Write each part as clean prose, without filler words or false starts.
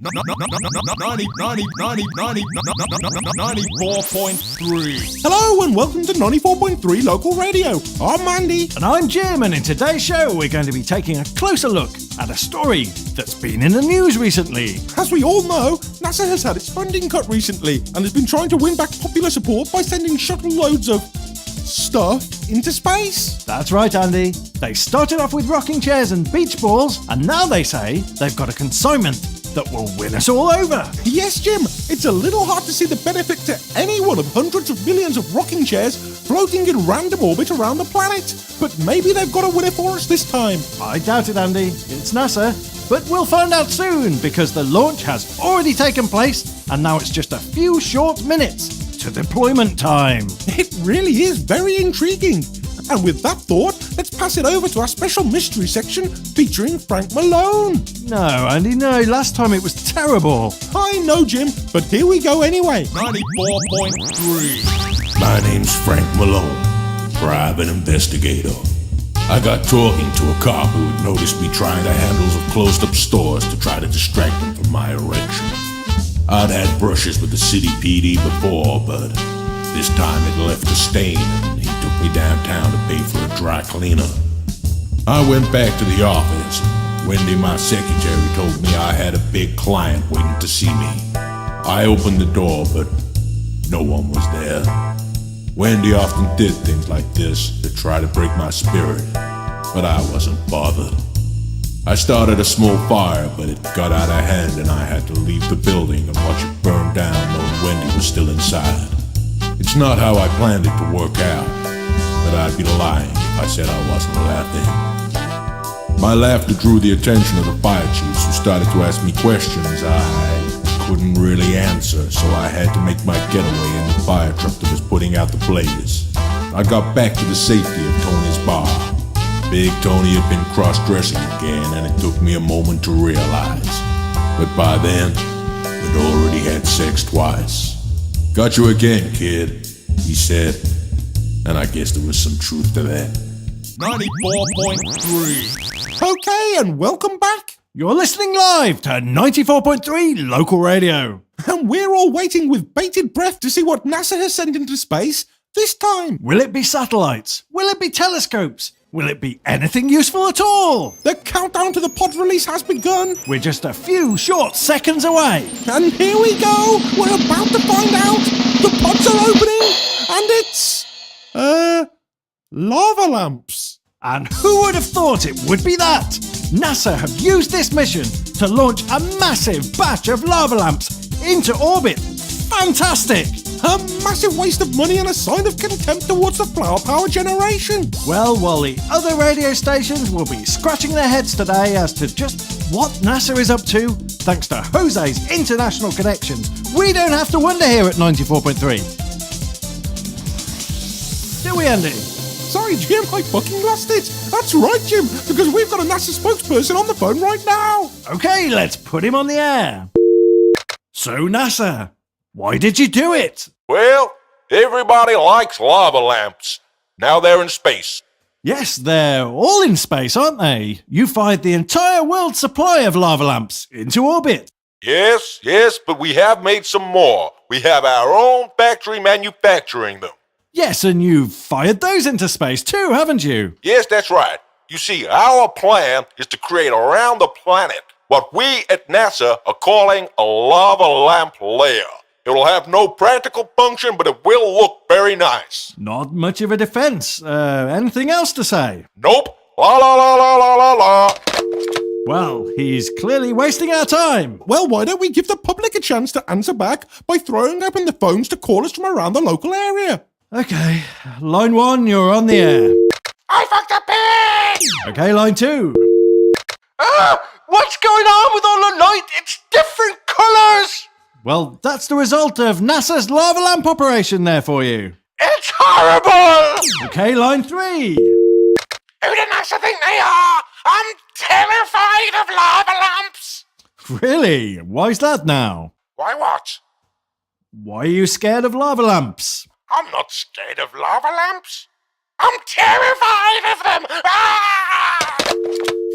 94.3. Hello and welcome to 94.3 Local Radio. I'm Andy. And I'm Jim, and in today's show we're going to be taking a closer look at a story that's been in the news recently. As we all know, NASA has had its funding cut recently and has been trying to win back popular support by sending shuttle loads of stuff into space. That's right, Andy. They started off with rocking chairs and beach balls, and now they say they've got a consignment that will win us all over. Yes, Jim, it's a little hard to see the benefit to any one of hundreds of millions of rocking chairs floating in random orbit around the planet. But maybe they've got a winner for us this time. I doubt it, Andy. It's NASA. But we'll find out soon, because the launch has already taken place, and now it's just a few short minutes to deployment time. It really is very intriguing. And with that thought, let's pass it over to our special mystery section featuring Frank Malone. No, Andy, no. Last time it was terrible. I know, Jim, but here we go anyway. 94.3. My name's Frank Malone, private investigator. I got talking to a cop who had noticed me trying the handles of closed-up stores to try to distract him from my erection. I'd had brushes with the city PD before, but this time it left a stain, and he took me downtown to pay for a dry cleaner. I went back to the office. Wendy, my secretary, told me I had a big client waiting to see me. I opened the door, but no one was there. Wendy often did things like this to try to break my spirit, but I wasn't bothered. I started a small fire, but it got out of hand and I had to leave the building and watch it burn down knowing Wendy was still inside. It's not how I planned it to work out, but I'd be lying if I said I wasn't laughing. My laughter drew the attention of the fire chiefs, who started to ask me questions I couldn't really answer, so I had to make my getaway in the fire truck that was putting out the blaze. I got back to the safety of Tony's bar. Big Tony had been cross-dressing again, and it took me a moment to realize. But by then, we'd already had sex twice. "Got you again, kid," he said, and I guess there was some truth to that. 94.3. Okay, and welcome back. You're listening live to 94.3 Local Radio. And we're all waiting with bated breath to see what NASA has sent into space this time. Will it be satellites? Will it be telescopes? Will it be anything useful at all? The countdown to the pod release has begun. We're just a few short seconds away. And here we go. We're about to find out. The pods are opening. And it's... lava lamps. And who would have thought it would be that? NASA have used this mission to launch a massive batch of lava lamps into orbit. Fantastic! A massive waste of money and a sign of contempt towards the flower power generation. Well, while the other radio stations will be scratching their heads today as to just what NASA is up to, thanks to Jose's international connections, we don't have to wonder here at 94.3. Do we, Andy? Sorry, Jim, I fucking lost it. That's right, Jim, because we've got a NASA spokesperson on the phone right now. Okay, let's put him on the air. So, NASA, why did you do it? Well, everybody likes lava lamps. Now they're in space. Yes, they're all in space, aren't they? You fired the entire world's supply of lava lamps into orbit. Yes, but we have made some more. We have our own factory manufacturing them. Yes, and you've fired those into space too, haven't you? Yes, that's right. You see, our plan is to create around the planet what we at NASA are calling a lava lamp layer. It will have no practical function, but it will look very nice. Not much of a defense. Anything else to say? Nope. La la la la la la la. Well, he's clearly wasting our time. Well, why don't we give the public a chance to answer back by throwing open the phones to call us from around the local area? Okay, line 1, you're on the air. I fucked a pig! Okay, line 2. What's going on with all the light? It's different colours! Well, that's the result of NASA's lava lamp operation there for you. It's horrible! Okay, line 3. Who do NASA think they are? I'm terrified of lava lamps! Really? Why's that now? Why what? Why are you scared of lava lamps? I'm not scared of lava lamps. I'm terrified of them! Ah!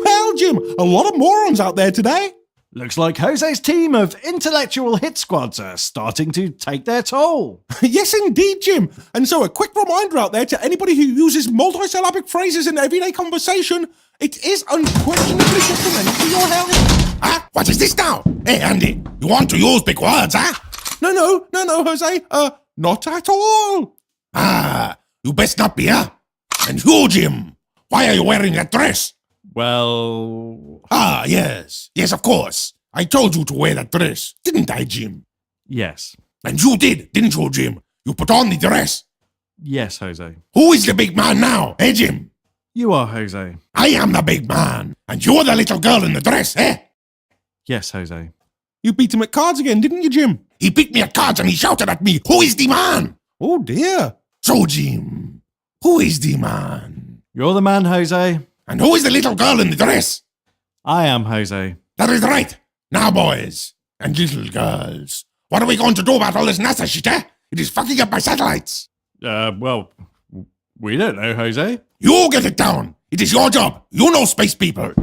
Well, Jim, a lot of morons out there today. Looks like Jose's team of intellectual hit squads are starting to take their toll. Yes, indeed, Jim. And so a quick reminder out there to anybody who uses multisyllabic phrases in everyday conversation, it is unquestionably detrimental to your health. Huh? What is this now? Hey, Andy, you want to use big words, huh? No, Jose. Not at all. You best not be, huh? And you, Jim, why are you wearing that dress? Well... Yes, of course. I told you to wear that dress, didn't I, Jim? Yes. And you did, didn't you, Jim? You put on the dress. Yes, Jose. Who is the big man now, eh, Jim? You are, Jose. I am the big man, and you're the little girl in the dress, eh? Yes, Jose. You beat him at cards again, didn't you, Jim? He beat me at cards and he shouted at me, who is the man? Oh, dear. So, Jim, who is the man? You're the man, Jose. And who is the little girl in the dress? I am, Jose. That is right. Now, boys and little girls, what are we going to do about all this NASA shit, eh? It is fucking up my satellites. Well, we don't know, Jose. You get it down. It is your job. You know space people.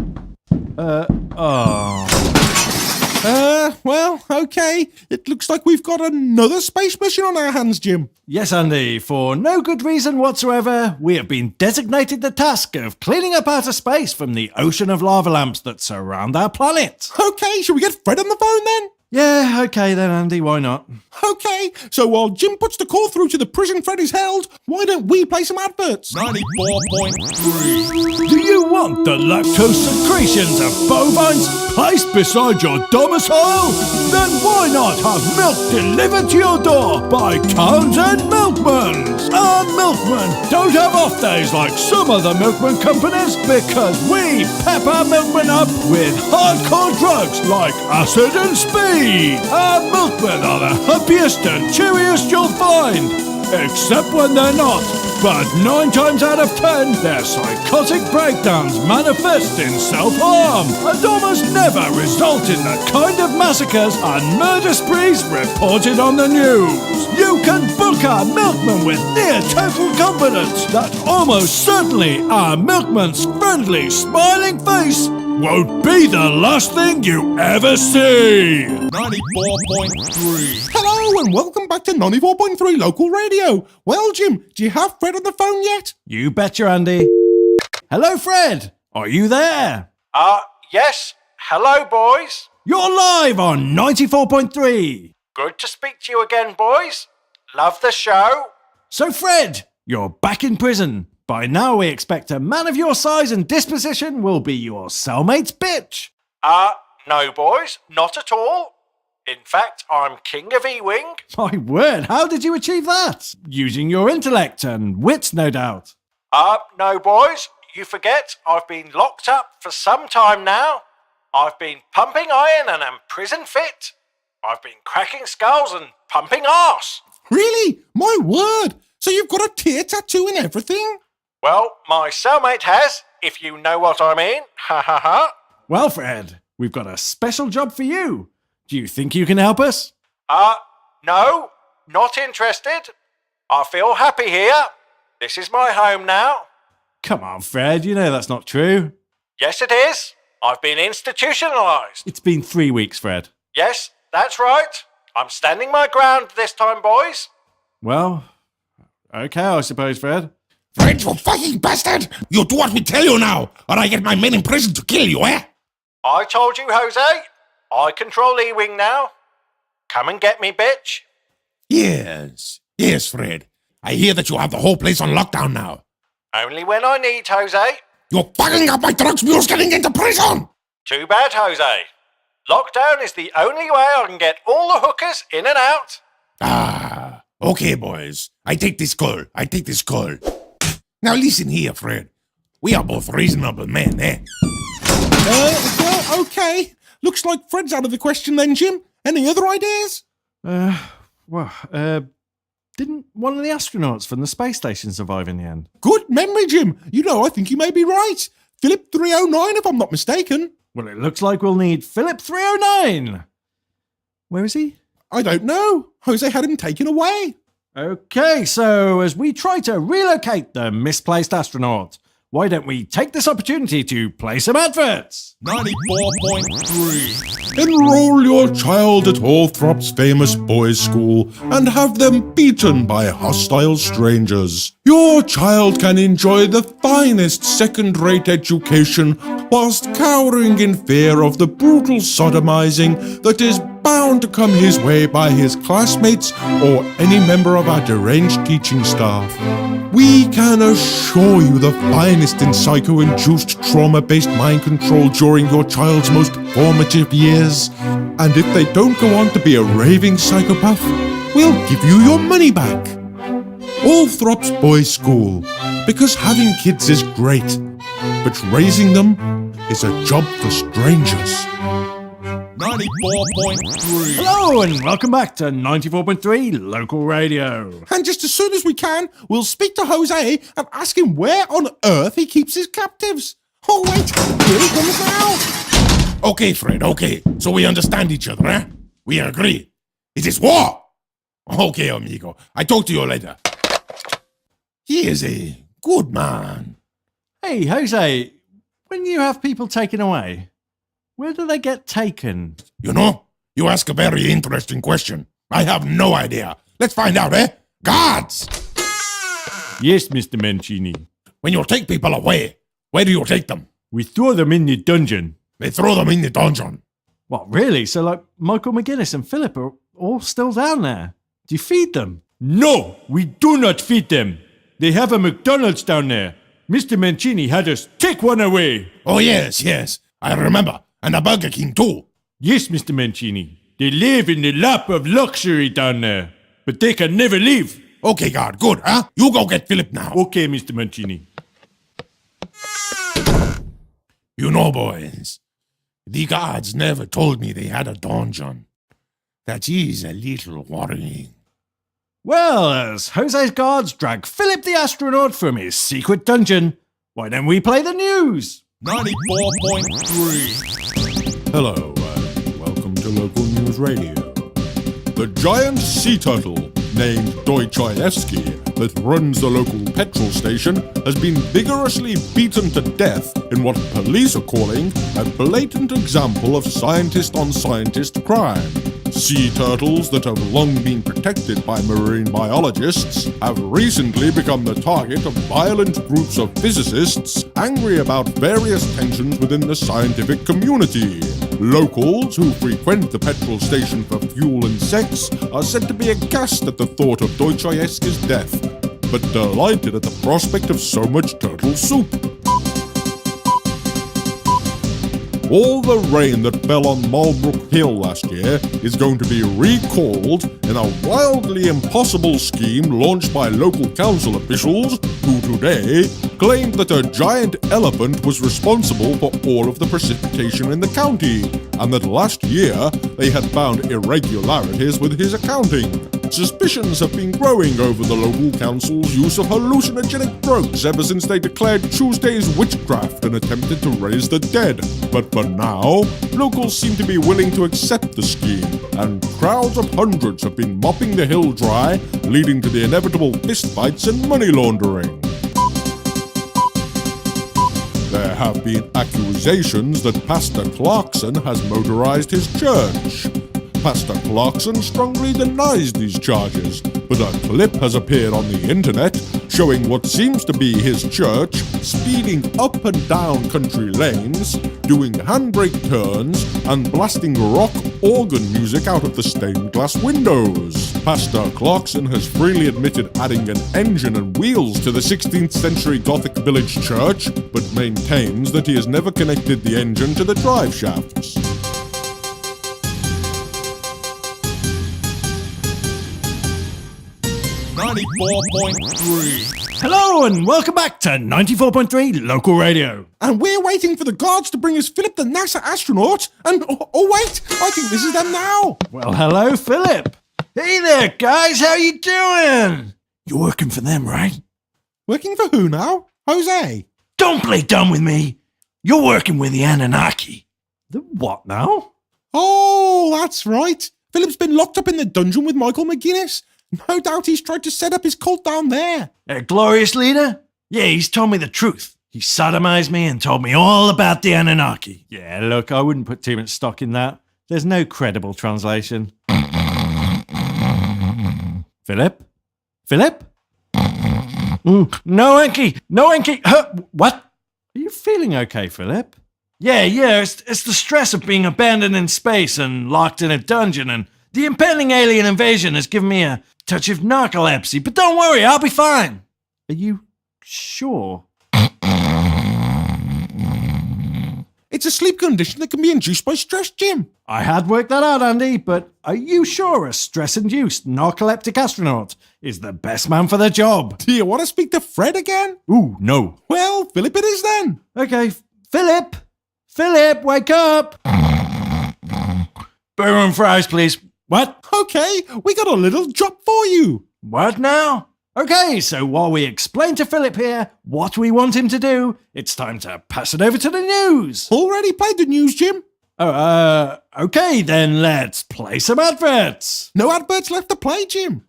Well, okay. It looks like we've got another space mission on our hands, Jim. Yes, Andy. For no good reason whatsoever, we have been designated the task of cleaning up outer space from the ocean of lava lamps that surround our planet. Okay, shall we get Fred on the phone then? Yeah, okay then, Andy. Why not? Okay, so while Jim puts the call through to the prison Fred is held, why don't we play some adverts? 94.3. Do you want the lactose secretions of bovines placed beside your domicile? Then why not have milk delivered to your door by Townsend Milkmans? Our milkmen don't have off days like some other milkman companies because we pep our milkmen up with hardcore drugs like acid and speed. Our milkmen are the happiest and cheeriest you'll find. Except when they're not. But 9 times out of 10, their psychotic breakdowns manifest in self-harm and almost never result in the kind of massacres and murder sprees reported on the news. You can book our milkman with near total confidence that almost certainly our milkman's friendly, smiling face won't be the last thing you ever see. 94.3. Hello and welcome back to 94.3 Local Radio. Well, Jim, do you have Fred on the phone yet? You betcha, Andy. Hello, Fred. Are you there? Yes. Hello, boys. You're live on 94.3. Good to speak to you again, boys. Love the show. So, Fred, you're back in prison. By now, we expect a man of your size and disposition will be your cellmate's bitch. No, boys. Not at all. In fact, I'm king of E-Wing. My word, how did you achieve that? Using your intellect and wits, no doubt. No, boys. You forget I've been locked up for some time now. I've been pumping iron and am prison fit. I've been cracking skulls and pumping arse. Really? My word. So you've got a tear tattoo and everything? Well, my cellmate has, if you know what I mean. Ha ha ha. Well, Fred, we've got a special job for you. Do you think you can help us? No, not interested. I feel happy here. This is my home now. Come on, Fred, you know that's not true. Yes, it is. I've been institutionalised. It's been 3 weeks, Fred. Yes, that's right. I'm standing my ground this time, boys. Well, okay, I suppose, Fred. Fred, you fucking bastard! You do what we tell you now, or I get my men in prison to kill you, eh? I told you, Jose. I control E-Wing now. Come and get me, bitch. Yes, Fred. I hear that you have the whole place on lockdown now. Only when I need, Jose. You're fucking up my drugs mules getting into prison! Too bad, Jose. Lockdown is the only way I can get all the hookers in and out. Okay, boys. I take this call. Now listen here, Fred. We are both reasonable men, eh? Well, okay. Looks like Fred's out of the question then, Jim. Any other ideas? Didn't one of the astronauts from the space station survive in the end? Good memory, Jim. You know, I think you may be right. Philip 309, if I'm not mistaken. Well, it looks like we'll need Philip 309. Where is he? I don't know. Jose had him taken away. Okay, so as we try to relocate the misplaced astronaut, why don't we take this opportunity to play some adverts? 94.3. Enroll your child at Althrop's famous boys' school and have them beaten by hostile strangers. Your child can enjoy the finest second-rate education whilst cowering in fear of the brutal sodomizing that is bound to come his way by his classmates or any member of our deranged teaching staff. We can assure you the finest in psycho-induced trauma-based mind control during your child's most formative years. And if they don't go on to be a raving psychopath, we'll give you your money back. Althrop's Boys' School, because having kids is great, but raising them is a job for strangers. 94.3. Hello and welcome back to 94.3 Local Radio. And just as soon as we can, we'll speak to Jose and ask him where on earth he keeps his captives. Oh wait, here he comes now. Okay, Fred, okay. So we understand each other, eh? We agree. It is war! Okay, amigo. I talk to you later. He is a good man. Hey, Jose, when you have people taken away, where do they get taken? You know, you ask a very interesting question. I have no idea. Let's find out, eh? Guards! Yes, Mr. Mancini. When you take people away, where do you take them? We throw them in the dungeon. They throw them in the dungeon. What, really? So, like, Michael McGuinness and Philip are all still down there? Do you feed them? No, we do not feed them. They have a McDonald's down there. Mr. Mancini had us take one away. Oh, yes, yes. I remember. And a Burger King, too. Yes, Mr. Mancini. They live in the lap of luxury down there. But they can never leave. Okay, guard, good, huh? You go get Philip now. Okay, Mr. Mancini. You know, boys, the guards never told me they had a dungeon. That is a little worrying. Well, as Jose's guards drag Philip the astronaut from his secret dungeon, why don't we play the news? 94.3. Hello, welcome to Local News Radio. The giant sea turtle named Dostoyevsky that runs the local petrol station has been vigorously beaten to death in what police are calling a blatant example of scientist-on-scientist crime. Sea turtles that have long been protected by marine biologists have recently become the target of violent groups of physicists angry about various tensions within the scientific community. Locals who frequent the petrol station for fuel and sex are said to be aghast at the thought of Dostoyevsky's death, but delighted at the prospect of so much turtle soup. All the rain that fell on Marlbrook Hill last year is going to be recalled in a wildly impossible scheme launched by local council officials who today claimed that a giant elephant was responsible for all of the precipitation in the county, and that last year they had found irregularities with his accounting. Suspicions have been growing over the local council's use of hallucinogenic drugs ever since they declared Tuesday's witchcraft and attempted to raise the dead. But for now, locals seem to be willing to accept the scheme, and crowds of hundreds have been mopping the hill dry, leading to the inevitable fistfights and money laundering. There have been accusations that Pastor Clarkson has motorized his church. Pastor Clarkson strongly denies these charges, but a clip has appeared on the internet showing what seems to be his church speeding up and down country lanes, doing handbrake turns, and blasting rock organ music out of the stained glass windows. Pastor Clarkson has freely admitted adding an engine and wheels to the 16th century Gothic village church, but maintains that he has never connected the engine to the drive shafts. Hello and welcome back to 94.3 Local Radio. And we're waiting for the guards to bring us Philip the NASA astronaut. And, oh wait, I think this is them now. Well, hello, Philip. Hey there, guys, how you doing? You're working for them, right? Working for who now? Jose. Don't play dumb with me. You're working with the Anunnaki. The what now? Oh, that's right. Philip's been locked up in the dungeon with Michael McGuinness. No doubt he's tried to set up his cult down there. A glorious leader? Yeah, he's told me the truth. He sodomized me and told me all about the Anunnaki. Yeah, look, I wouldn't put too much stock in that. There's no credible translation. Philip? Philip? No, Enki! No, Enki! What? Are you feeling okay, Philip? Yeah, it's the stress of being abandoned in space and locked in a dungeon, and the impending alien invasion has given me a touch of narcolepsy, but don't worry, I'll be fine. Are you sure? It's a sleep condition that can be induced by stress, Jim. I had worked that out, Andy, but are you sure a stress-induced narcoleptic astronaut is the best man for the job? Do you want to speak to Fred again? Ooh, no. Well, Philip it is then. Okay, Philip! Philip, wake up! Burger and fries, please. What? Okay, we got a little job for you. What now? Okay, so while we explain to Philip here what we want him to do, it's time to pass it over to the news. Already played the news, Jim. Okay, then let's play some adverts. No adverts left to play, Jim.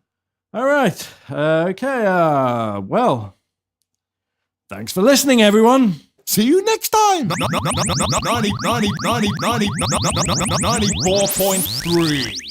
All right, well, thanks for listening, everyone. See you next time. 94.3